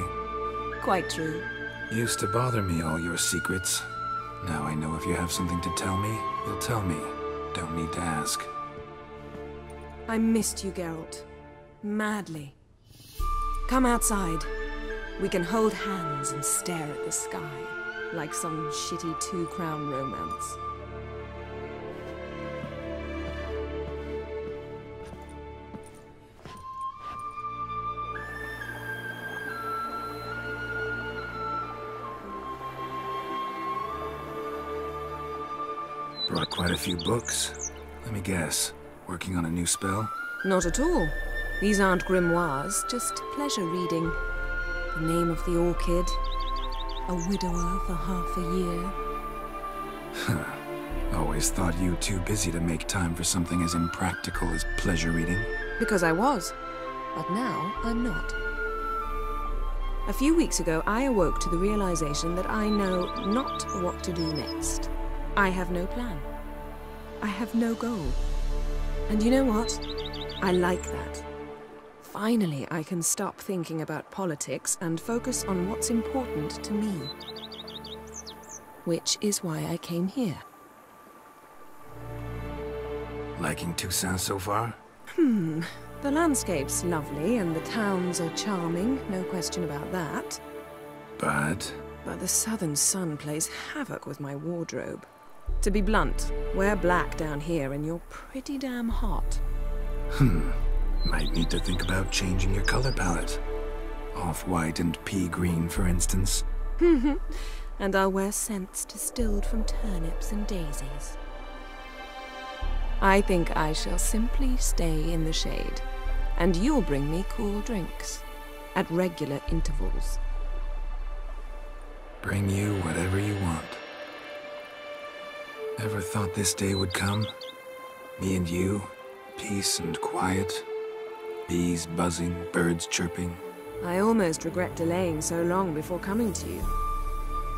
R: Quite true.
A: Used to bother me, all your secrets. Now I know if you have something to tell me, you'll tell me. Don't need to ask.
R: I missed you, Geralt. Madly. Come outside. We can hold hands and stare at the sky, like some shitty two-crown romance.
A: Brought quite a few books. Let me guess. Working on a new spell?
R: Not at all. These aren't grimoires, just pleasure reading. The name of the orchid. A widower for half a year.
A: Huh. Always thought you too busy to make time for something as impractical as pleasure reading.
R: Because I was. But now, I'm not. A few weeks ago, I awoke to the realization that I know not what to do next. I have no plan. I have no goal. And you know what? I like that. Finally, I can stop thinking about politics and focus on what's important to me. Which is why I came here.
A: Liking Toussaint so far?
R: The landscape's lovely and the towns are charming, no question about that.
A: But
R: the southern sun plays havoc with my wardrobe. To be blunt, wear black down here and you're pretty damn hot.
A: Might need to think about changing your color palette. Off-white and pea green, for instance.
R: And I'll wear scents distilled from turnips and daisies. I think I shall simply stay in the shade, and you'll bring me cool drinks at regular intervals.
A: Bring you whatever you want. Ever thought this day would come? Me and you, peace and quiet, bees buzzing, birds chirping.
R: I almost regret delaying so long before coming to you.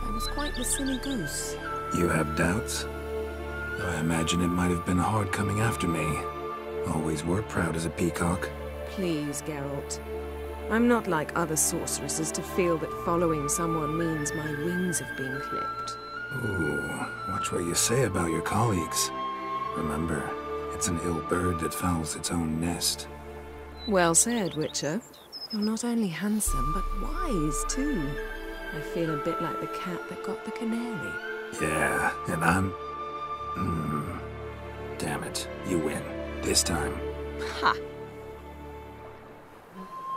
R: I was quite the silly goose.
A: You have doubts? Though I imagine it might have been hard coming after me. Always were proud as a peacock.
R: Please, Geralt. I'm not like other sorceresses to feel that following someone means my wings have been clipped.
A: Ooh, watch what you say about your colleagues. Remember, it's an ill bird that fouls its own nest.
R: Well said, Witcher. You're not only handsome, but wise, too. I feel a bit like the cat that got the canary.
A: Yeah, and I'm... Damn it, you win. This time.
R: Ha!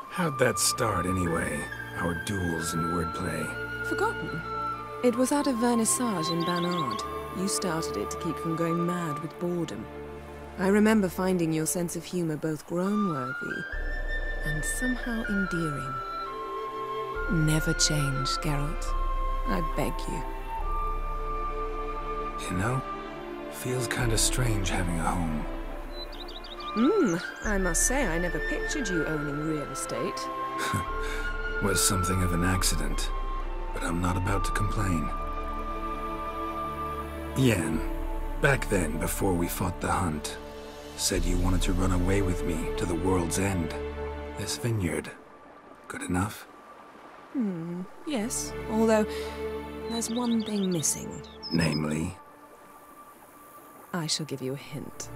A: How'd that start, anyway? Our duels and wordplay?
R: Forgotten? It was at a vernissage in Banard. You started it to keep from going mad with boredom. I remember finding your sense of humor both groan-worthy and somehow endearing. Never change, Geralt. I beg you.
A: You know, feels kinda strange having a home.
R: I must say I never pictured you owning real estate.
A: Was something of an accident, but I'm not about to complain. Yen, back then, before we fought the hunt, said you wanted to run away with me to the world's end. This vineyard. Good enough?
R: Yes, although there's one thing missing.
A: Namely?
R: I shall give you a hint.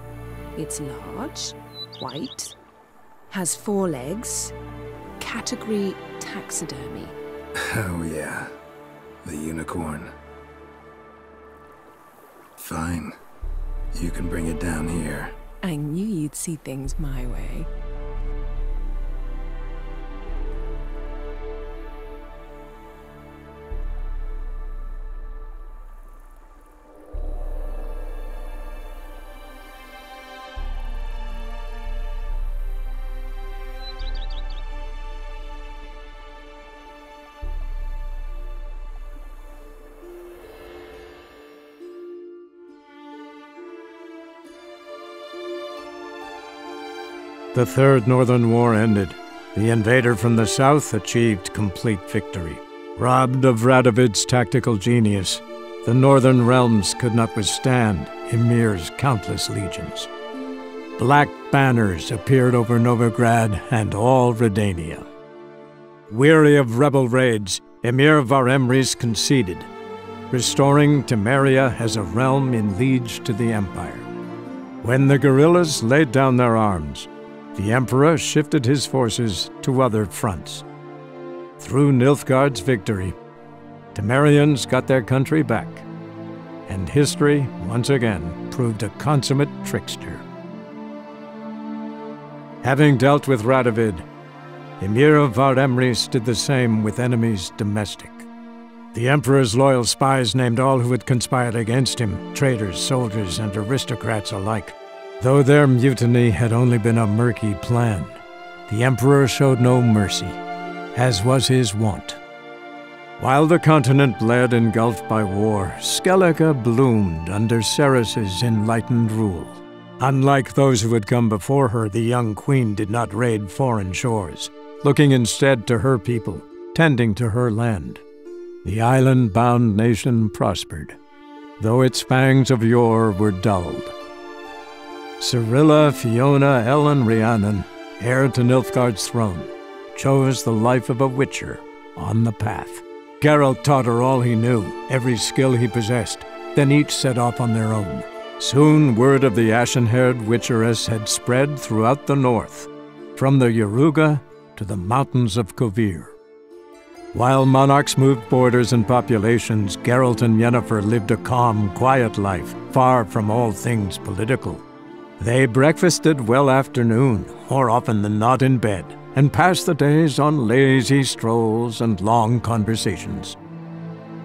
R: It's large, white, has 4 legs, category taxidermy.
A: Oh yeah, the unicorn. Fine. You can bring it down here.
R: I knew you'd see things my way.
S: The Third Northern War ended. The invader from the south achieved complete victory. Robbed of Radovid's tactical genius, the northern realms could not withstand Ymir's countless legions. Black banners appeared over Novigrad and all Redania. Weary of rebel raids, Emir Var-Emreis conceded, restoring Temeria as a realm in liege to the Empire. When the guerrillas laid down their arms, the Emperor shifted his forces to other fronts. Through Nilfgaard's victory, Temerians got their country back, and history once again proved a consummate trickster. Having dealt with Radovid, Emir Var-Emreis did the same with enemies domestic. The Emperor's loyal spies named all who had conspired against him, traitors, soldiers, and aristocrats alike. Though their mutiny had only been a murky plan, the Emperor showed no mercy, as was his wont. While the continent bled engulfed by war, Skellige bloomed under Ceres's enlightened rule. Unlike those who had come before her, the young queen did not raid foreign shores, looking instead to her people, tending to her land. The island-bound nation prospered, though its fangs of yore were dulled. Cirilla, Fiona, Ellen, Rhiannon, heir to Nilfgaard's throne, chose the life of a witcher on the path. Geralt taught her all he knew, every skill he possessed, then each set off on their own. Soon word of the ashen-haired witcheress had spread throughout the north, from the Yaruga to the mountains of Kovir. While monarchs moved borders and populations, Geralt and Yennefer lived a calm, quiet life, far from all things political. They breakfasted well after noon, more often than not in bed, and passed the days on lazy strolls and long conversations.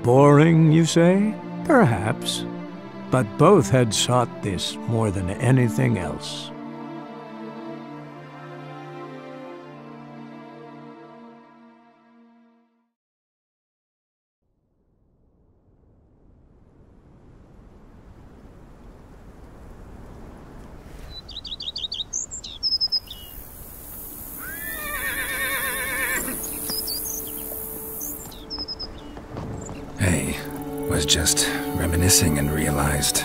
S: Boring, you say? Perhaps. But both had sought this more than anything else.
A: Was just reminiscing and realized,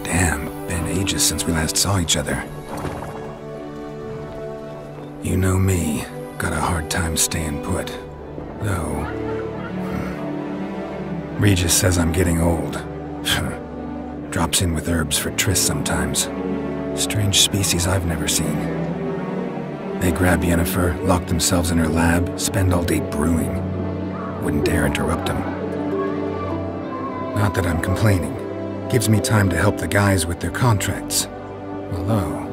A: damn, been ages since we last saw each other. You know me, got a hard time staying put. Though, Regis says I'm getting old. Drops in with herbs for trysts sometimes. Strange species I've never seen. They grab Yennefer, lock themselves in her lab, spend all day brewing. Wouldn't dare interrupt them. Not that I'm complaining. Gives me time to help the guys with their contracts. Although,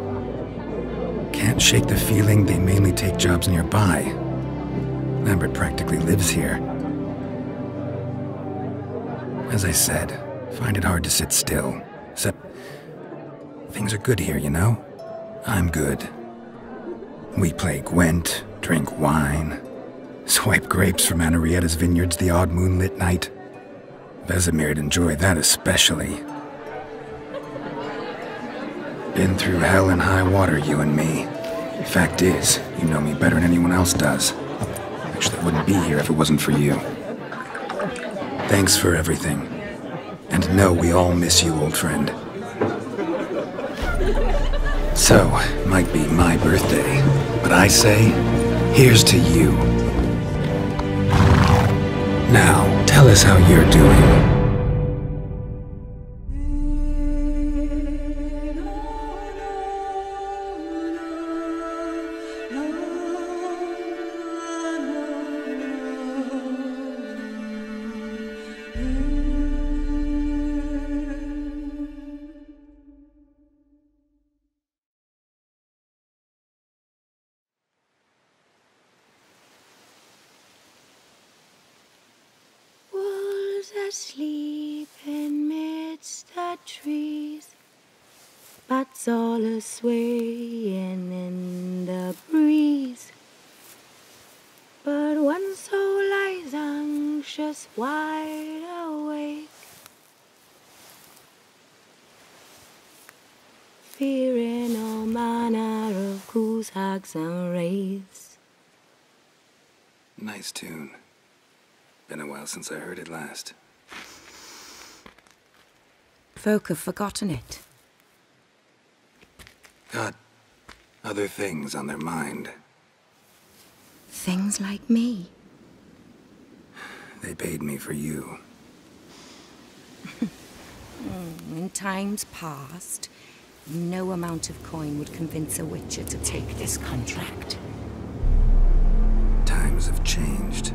A: can't shake the feeling they mainly take jobs nearby. Lambert practically lives here. As I said, find it hard to sit still. Except, things are good here, you know? I'm good. We play Gwent, drink wine, swipe grapes from Anarietta's vineyards the odd moonlit night. Vesemir'd enjoy that especially. Been through hell and high water, you and me. Fact is, you know me better than anyone else does. Actually, I wouldn't be here if it wasn't for you. Thanks for everything. And know we all miss you, old friend. So, might be my birthday, but I say, here's to you. Now, tell us how you're doing.
P: Asleep in midst the trees, bats all a-swaying in the breeze. But one soul lies anxious, wide awake, fearing all manner of goose, hags, and wraiths.
A: Nice tune. Been a while since I heard it last.
P: Folk have forgotten it.
A: Got other things on their mind.
P: Things like me.
A: They paid me for you.
P: In times past, no amount of coin would convince a witcher to take this contract.
A: Times have changed.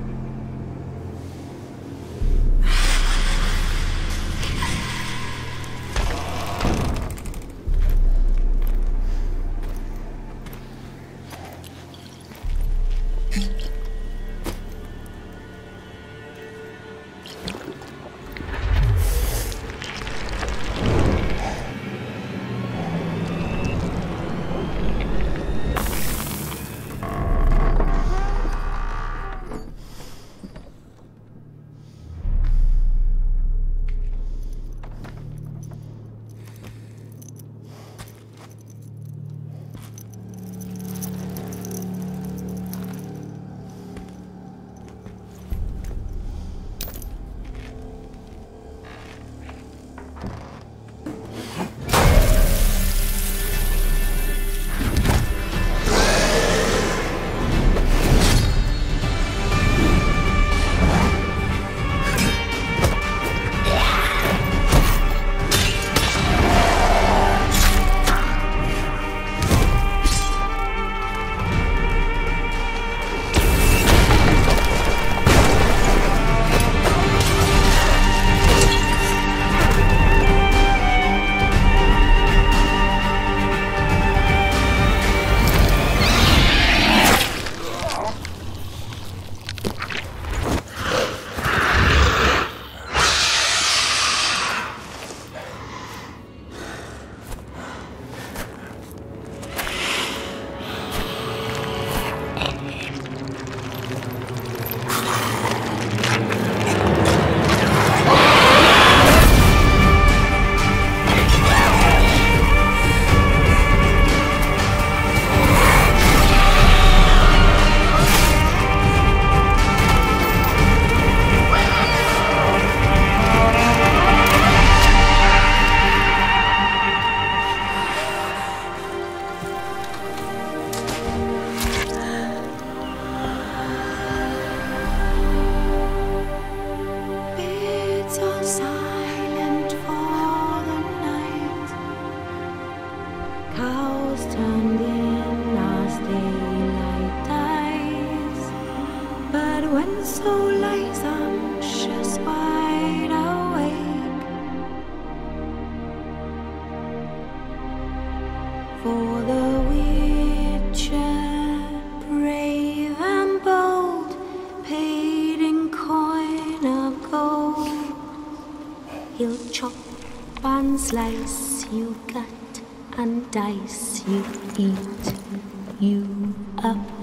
T: so lies anxious, wide awake for the Witcher, brave and bold, paid in coin of gold. He'll chop and slice, you gut and dice, you eat you up.